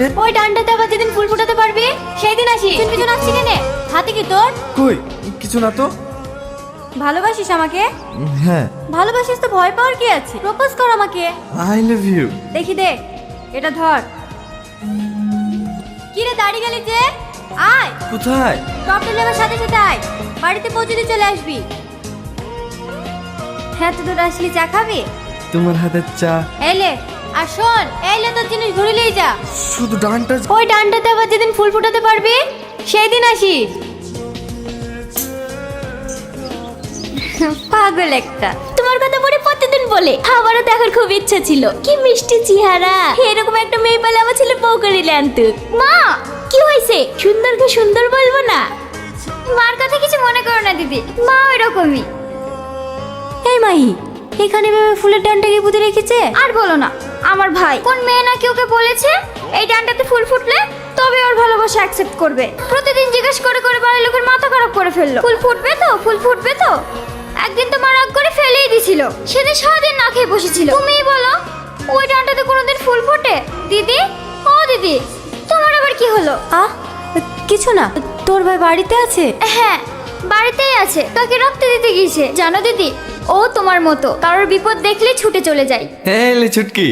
ওই ডান্ডাতে আবার যেদিন ফুল ফুটাতে পারবি সেই দিন আসি। তুই পিছনে আসছি কেন? হাতে কি তোর? কই কিছু না তো। ভালোবাসিস আমাকে? হ্যাঁ। ভালোবাসিস তো ভয় পাওয়ার কি আছে? প্রপোজ কর আমাকে। I love you. দেখি দে, এটা ধর। কি রে দাঁড়িয়ে গেলি যে? আয়। কোথায়? ডক্টর লেবার সাথে সাথে আয়, বাড়িতে পৌঁছে দিয়ে চলে আসবি। হ্যাঁ তো তোর আসলি চা খাবি? তোমার হাতের চা। এলে আর শোন, এলে তোর জিনিস ঘুরিলেই যা। শুধু ডানটা। ওই ডান্ডাতে আবার যেদিন ফুল ফুটাতে পারবি সেই দিন আসিস। পাগল একটা। তোমার কথা পরে প্রতিদিন বলে আমারও দেখার খুব ইচ্ছা ছিল। কি মিষ্টি চেহারা, এরকম একটা মেয়ে পেলে আমার ছেলে বউ করিলে আনতো। মা কি হয়েছে? সুন্দরকে সুন্দর বলবো না? মার কথা কিছু মনে করো না দিদি, মা ওইরকমই। এই মাহি, এখানে ভেবে ফুলের ডান্ডাকে পুঁতে রেখেছে। আর বলো না, আমার ভাই কোন মেয়ে নাকি ওকে বলেছে এই ডান্ডাতে ফুল ফুটলে তবে ওর ভালোবাসা অ্যাকসেপ্ট করবে। প্রতিদিন জিজ্ঞেস করে করে বাড়ির লোকের মাথা খারাপ করে ফেললো। ফুল ফুটবে তো, ফুল ফুটবে তো। একদিন তো মা রাগ করে ফেলেই দিছিল। সেদিন সারাদিন না খেয়ে বসেছিল। তুমিই বলো ওই ডান্ডাতে কোনোদিন ফুল ফোটে? দিদি, ও দিদি, তোমার আবার কি হলো? কিছু না। তোর ভাই বাড়িতে আছে? হ্যাঁ, বাড়িতেই আছে। তাকে রক্ত দিতে গিয়েছে। জানো দিদি, ও তোমার মতো কারোর বিপদ দেখলে ছুটে চলে যায়। হ্যাঁ ছুটকি।